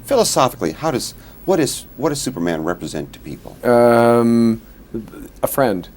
Philosophically, what does Superman represent to people? A friend.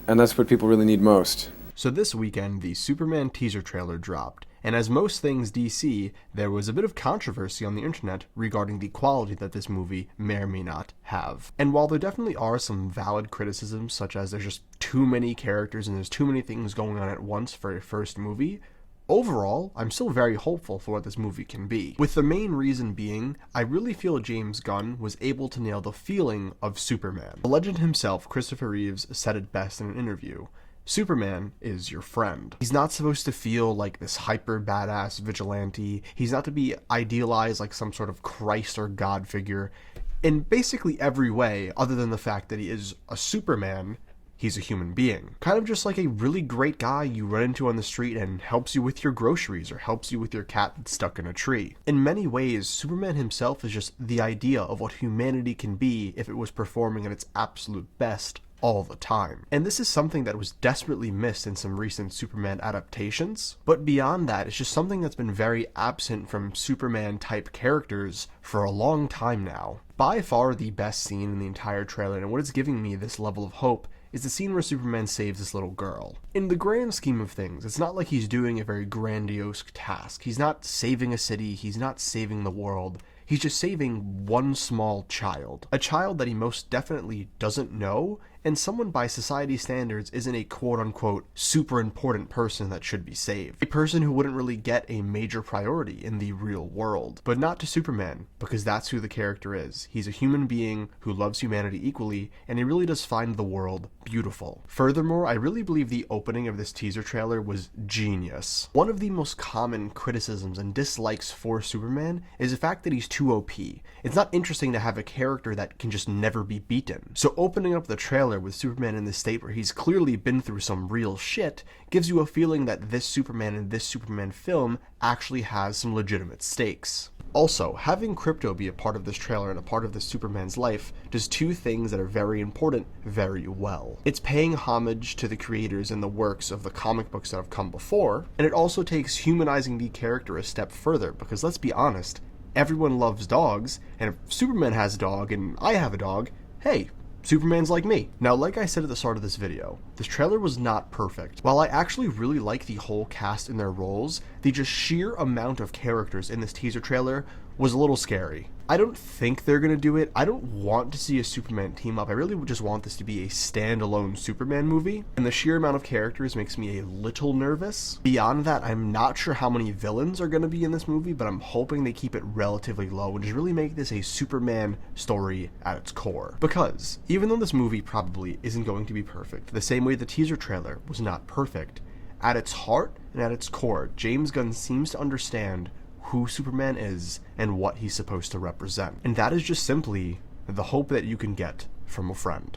And that's what people really need most. So this weekend, the Superman teaser trailer dropped, and as most things DC, there was a bit of controversy on the internet regarding the quality that this movie may or may not have. And while there definitely are some valid criticisms, such as there's just too many characters and there's too many things going on at once for a first movie, overall, I'm still very hopeful for what this movie can be. With the main reason being, I really feel James Gunn was able to nail the feeling of Superman. The legend himself, Christopher Reeves, said it best in an interview. Superman is your friend. He's not supposed to feel like this hyper badass vigilante. He's not to be idealized like some sort of Christ or God figure. In basically every way, other than the fact that he is a Superman, he's a human being. Kind of just like a really great guy you run into on the street and helps you with your groceries or helps you with your cat that's stuck in a tree. In many ways, Superman himself is just the idea of what humanity can be if it was performing at its absolute best all the time. And this is something that was desperately missed in some recent Superman adaptations. But beyond that, it's just something that's been very absent from Superman-type characters for a long time now. By far the best scene in the entire trailer, and what is giving me this level of hope, is the scene where Superman saves this little girl. In the grand scheme of things, it's not like he's doing a very grandiose task. He's not saving a city, he's not saving the world. He's just saving one small child. A child that he most definitely doesn't know, and someone by society standards isn't a quote-unquote super important person that should be saved. A person who wouldn't really get a major priority in the real world. But not to Superman, because that's who the character is. He's a human being who loves humanity equally, and he really does find the world beautiful. Furthermore, I really believe the opening of this teaser trailer was genius. One of the most common criticisms and dislikes for Superman is the fact that he's too OP. It's not interesting to have a character that can just never be beaten. So opening up the trailer with Superman in this state where he's clearly been through some real shit gives you a feeling that this Superman in this Superman film actually has some legitimate stakes. Also, having Krypto be a part of this trailer and a part of this Superman's life does two things that are very important very well. It's paying homage to the creators and the works of the comic books that have come before, and it also takes humanizing the character a step further, because let's be honest, everyone loves dogs, and if Superman has a dog and I have a dog, hey, Superman's like me. Now, like I said at the start of this video, this trailer was not perfect. While I actually really like the whole cast and their roles, the just sheer amount of characters in this teaser trailer was a little scary. I don't think they're gonna do it. I don't want to see a Superman team up. I really just want this to be a standalone Superman movie, and the sheer amount of characters makes me a little nervous. Beyond that, I'm not sure how many villains are gonna be in this movie, but I'm hoping they keep it relatively low and just really make this a Superman story at its core. Because even though this movie probably isn't going to be perfect, the same way the teaser trailer was not perfect, at its heart and at its core, James Gunn seems to understand who Superman is and what he's supposed to represent. And that is just simply the hope that you can get from a friend.